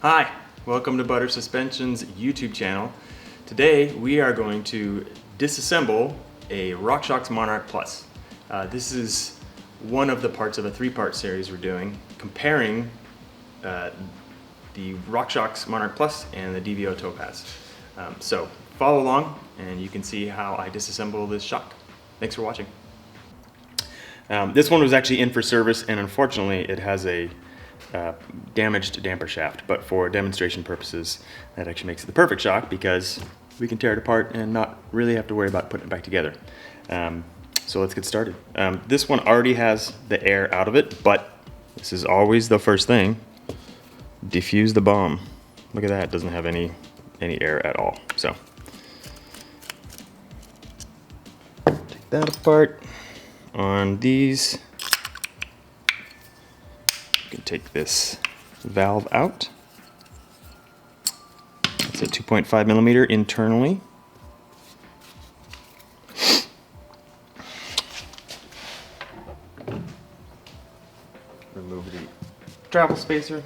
Hi, welcome to Butter Suspension's YouTube channel. Today we are going to disassemble a Rockshox Monarch Plus. This is one of the parts of a three-part series we're doing, comparing the Rockshox Monarch Plus and the DVO Topaz. So follow along and you can see how I disassemble this shock. Thanks for watching. This one was actually in for service, and unfortunately it has a damaged damper shaft, but for demonstration purposes that actually makes it the perfect shock because we can tear it apart and not really have to worry about putting it back together. So let's get started. This one already has the air out of it, but this is always the first thing. Defuse the bomb. Look at that, it doesn't have any air at all. So take that apart. On these, you can take this valve out. It's a 2.5 millimeter internally. Remove the travel spacer.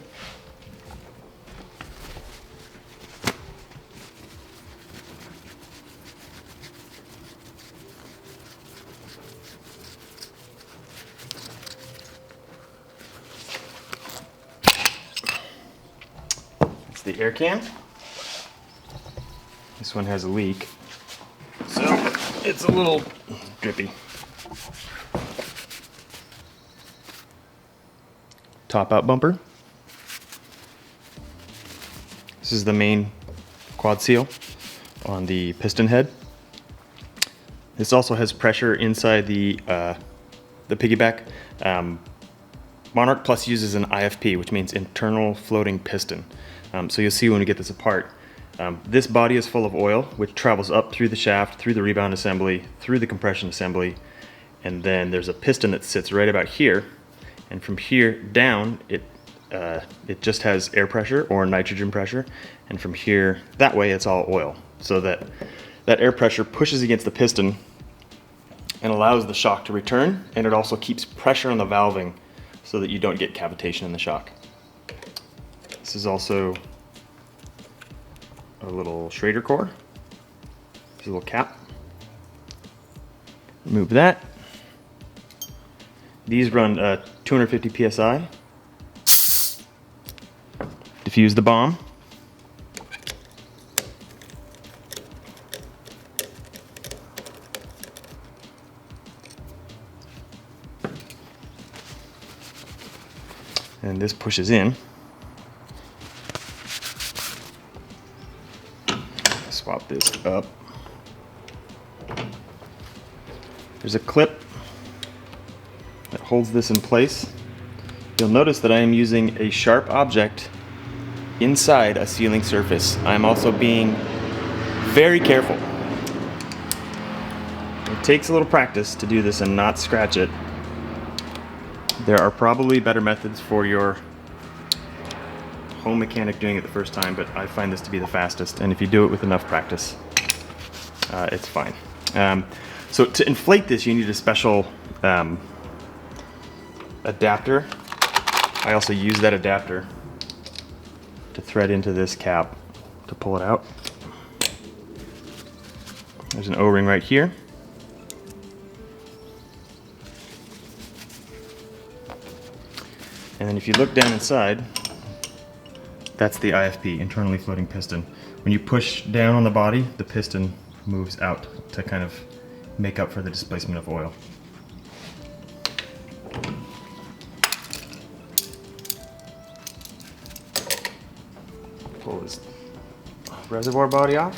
The air can. This one has a leak, so it's a little drippy. Top out bumper. This is the main quad seal on the piston head. This also has pressure inside the piggyback. Monarch Plus uses an IFP, which means internal floating piston. So you'll see when we get this apart. This body is full of oil, which travels up through the shaft, through the rebound assembly, through the compression assembly, and then there's a piston that sits right about here. And from here down, it just has air pressure or nitrogen pressure, and from here that way it's all oil. So that air pressure pushes against the piston and allows the shock to return, and it also keeps pressure on the valving so that you don't get cavitation in the shock. This is also a little Schrader core. There's a little cap. Remove that. These run 250 psi. Diffuse the bomb. And this pushes in. Swap this up. There's a clip that holds this in place. You'll notice that I am using a sharp object inside a sealing surface. I'm also being very careful. It takes a little practice to do this and not scratch it. There are probably better methods for your home mechanic doing it the first time, but I find this to be the fastest, and if you do it with enough practice, it's fine. So to inflate this, you need a special adapter. I also use that adapter to thread into this cap to pull it out. There's an O-ring right here. And then if you look down inside, that's the IFP, internally floating piston. When you push down on the body, the piston moves out to kind of make up for the displacement of oil. Pull this reservoir body off.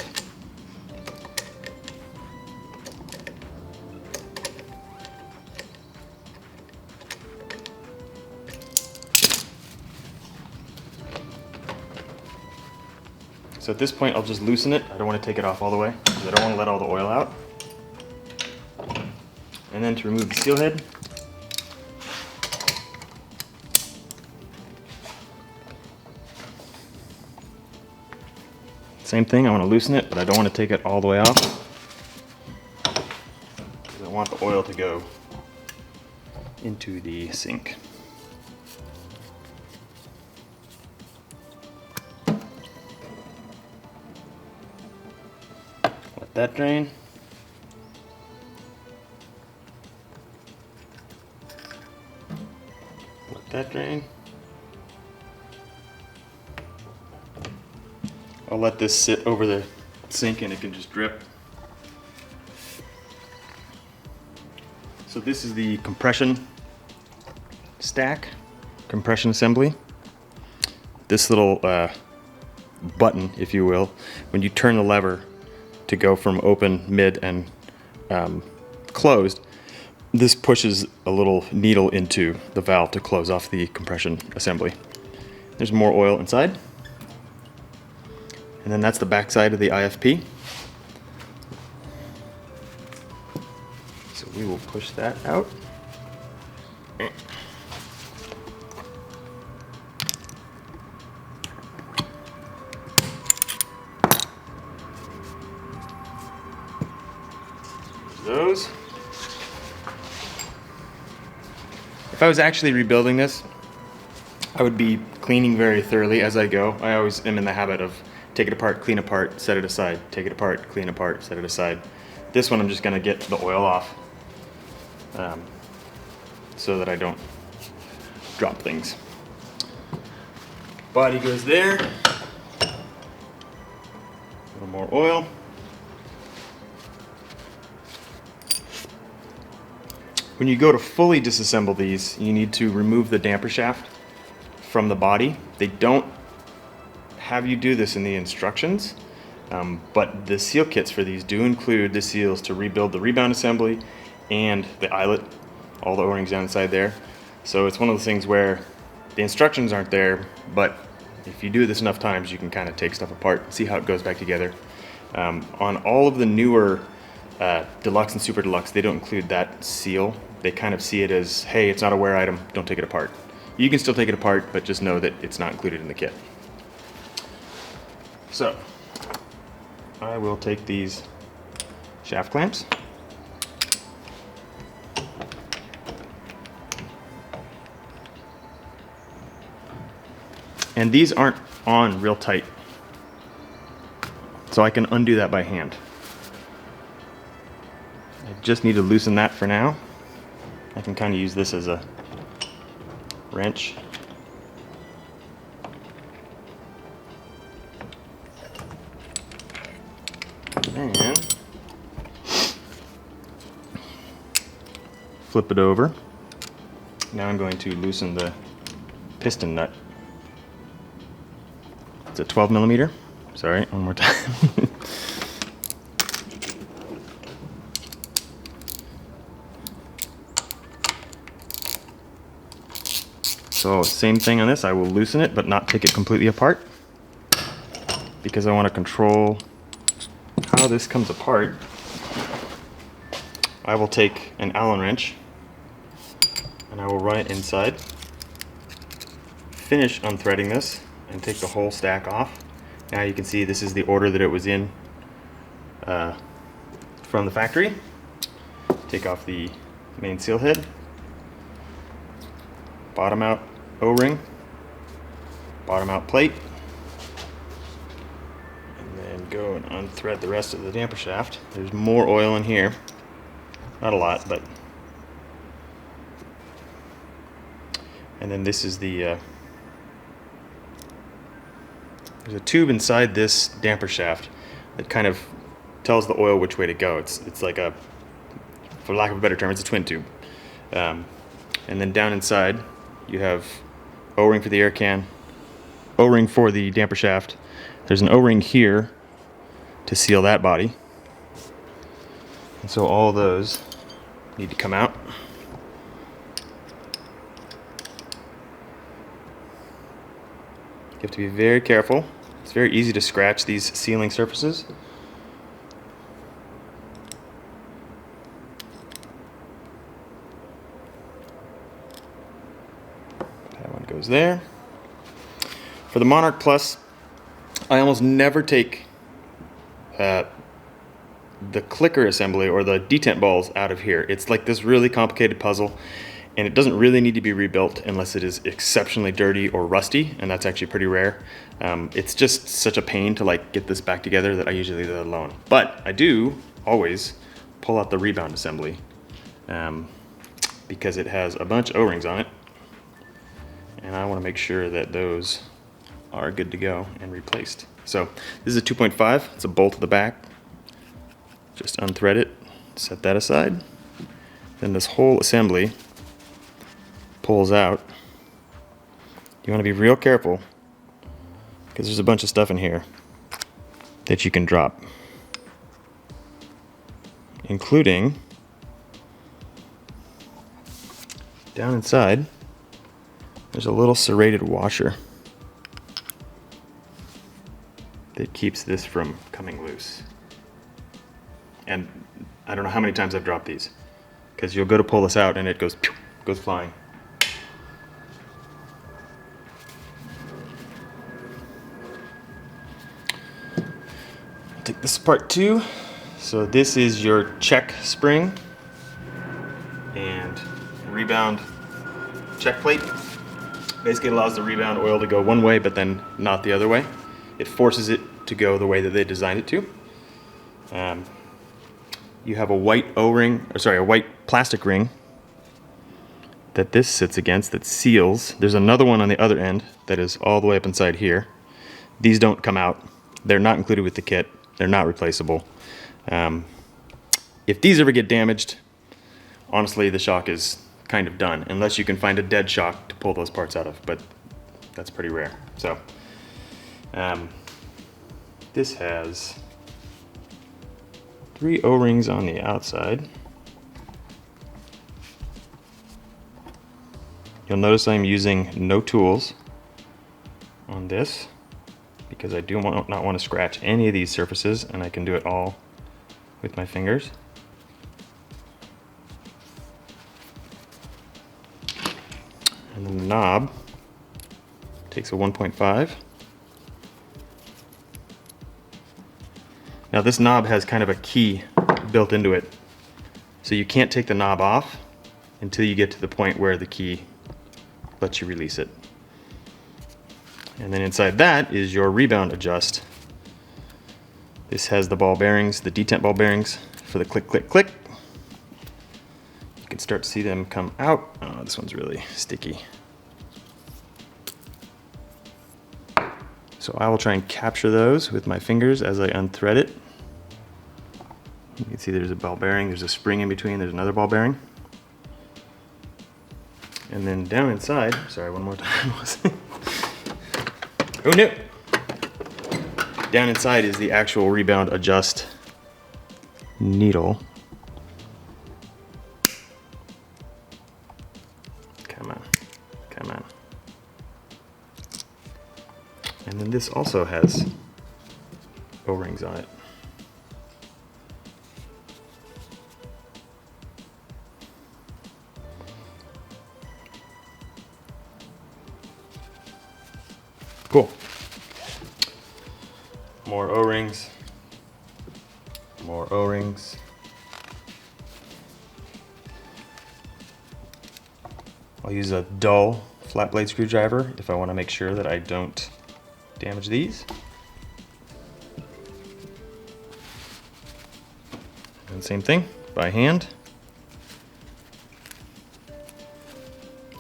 So at this point, I'll just loosen it. I don't want to take it off all the way because I don't want to let all the oil out. And then to remove the seal head, same thing, I want to loosen it, but I don't want to take it all the way off because I want the oil to go into the sink. let that drain. Let that drain. I'll let this sit over the sink and it can just drip. So this is the compression stack, compression assembly. This little button, if you will, when you turn the lever to go from open, mid, and closed, this pushes a little needle into the valve to close off the compression assembly. There's more oil inside. And then that's the back side of the IFP. So we will push that out. Those. If I was actually rebuilding this, I would be cleaning very thoroughly as I go. I always am in the habit of take it apart, clean apart, set it aside, take it apart, clean apart, set it aside. This one I'm just gonna get the oil off so that I don't drop things. Body goes there. A little more oil. When you go to fully disassemble these, you need to remove the damper shaft from the body. They don't have you do this in the instructions, but the seal kits for these do include the seals to rebuild the rebound assembly and the eyelet, all the O-rings down inside there. So it's one of those things where the instructions aren't there, but if you do this enough times, you can kind of take stuff apart, see how it goes back together. On all of the newer Deluxe and Super Deluxe, they don't include that seal. They kind of see it as, hey, it's not a wear item, don't take it apart. You can still take it apart, but just know that it's not included in the kit. So, I will take these shaft clamps. And these aren't on real tight, so I can undo that by hand. I just need to loosen that for now. I can kind of use this as a wrench. And flip it over. Now I'm going to loosen the piston nut. It's a 12 millimeter. Sorry, one more time. So same thing on this, I will loosen it but not take it completely apart because I want to control how this comes apart. I will take an Allen wrench and I will run it inside, finish unthreading this, and take the whole stack off. Now you can see this is the order that it was in from the factory. Take off the main seal head, bottom out O-ring, bottom out plate, and then go and unthread the rest of the damper shaft. There's more oil in here, not a lot, but. And then this is the there's a tube inside this damper shaft that kind of tells the oil which way to go. It's like a, for lack of a better term, it's a twin tube. And then down inside you have O-ring for the air can, O-ring for the damper shaft. There's an O-ring here to seal that body. And so all those need to come out. You have to be very careful. It's very easy to scratch these sealing surfaces. That one goes there. For the Monarch Plus, I almost never take the clicker assembly or the detent balls out of here. It's like this really complicated puzzle, And it doesn't really need to be rebuilt unless it is exceptionally dirty or rusty, and that's actually pretty rare. It's just such a pain to like get this back together that I usually leave it alone. But I do always pull out the rebound assembly because it has a bunch of O-rings on it, and I want to make sure that those are good to go and replaced. So this is a 2.5, it's a bolt to the back. Just unthread it, set that aside. Then this whole assembly pulls out. You want to be real careful because there's a bunch of stuff in here that you can drop, including down inside there's a little serrated washer that keeps this from coming loose. And I don't know how many times I've dropped these because you'll go to pull this out and it goes flying. Take this apart too. So this is your check spring and rebound check plate. Basically it allows the rebound oil to go one way but then not the other way. It forces it to go the way that they designed it to. You have a white O-ring, or sorry, a white plastic ring that this sits against that seals. There's another one on the other end that is all the way up inside here. These don't come out. They're not included with the kit. They're not replaceable. If these ever get damaged, honestly, the shock is kind of done, unless you can find a dead shock to pull those parts out of, but that's pretty rare. So, this has 3 O-rings on the outside. You'll notice I'm using no tools on this because I do not want to scratch any of these surfaces, and I can do it all with my fingers. And then the knob takes a 1.5. Now this knob has kind of a key built into it, so you can't take the knob off until you get to the point where the key lets you release it. And then inside that is your rebound adjust. This has the ball bearings, the detent ball bearings for the click, click, click. You can start to see them come out. Oh, this one's really sticky. So I will try and capture those with my fingers as I unthread it. You can see there's a ball bearing, there's a spring in between, there's another ball bearing. And then down inside, sorry, one more time. Oh no! Down inside is the actual rebound adjust needle. Come on, come on. And then this also has O-rings on it. Cool. More O-rings. More O-rings. I'll use a dull flat blade screwdriver if I want to make sure that I don't damage these. And same thing, by hand.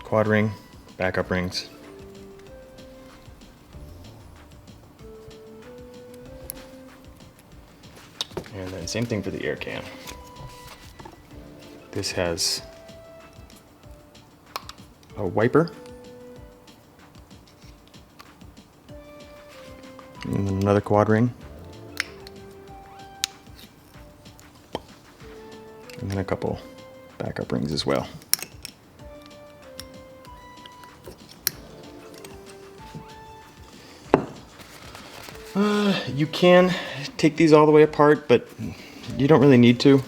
Quad ring, backup rings. And then same thing for the air can. This has a wiper. And then another quad ring. And then a couple backup rings as well. You can take these all the way apart, but you don't really need to.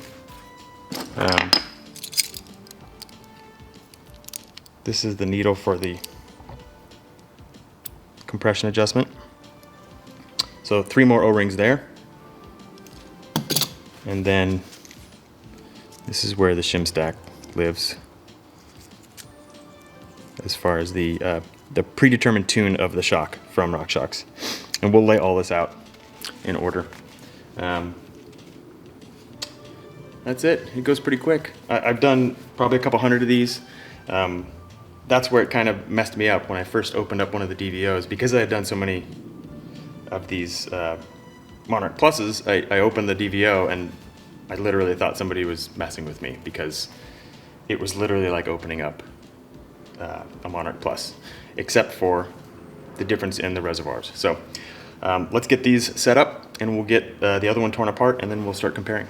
This is the needle for the compression adjustment. So 3 more O-rings there. And then this is where the shim stack lives. as far as the predetermined tune of the shock from Rockshox. And we'll lay all this out in order. That's it. It goes pretty quick. I've done probably a couple hundred of these. That's where it kind of messed me up when I first opened up one of the DVOs. Because I had done so many of these Monarch Pluses, I opened the DVO and I literally thought somebody was messing with me, because it was literally like opening up a Monarch Plus, except for the difference in the reservoirs. So let's get these set up and we'll get the other one torn apart and then we'll start comparing.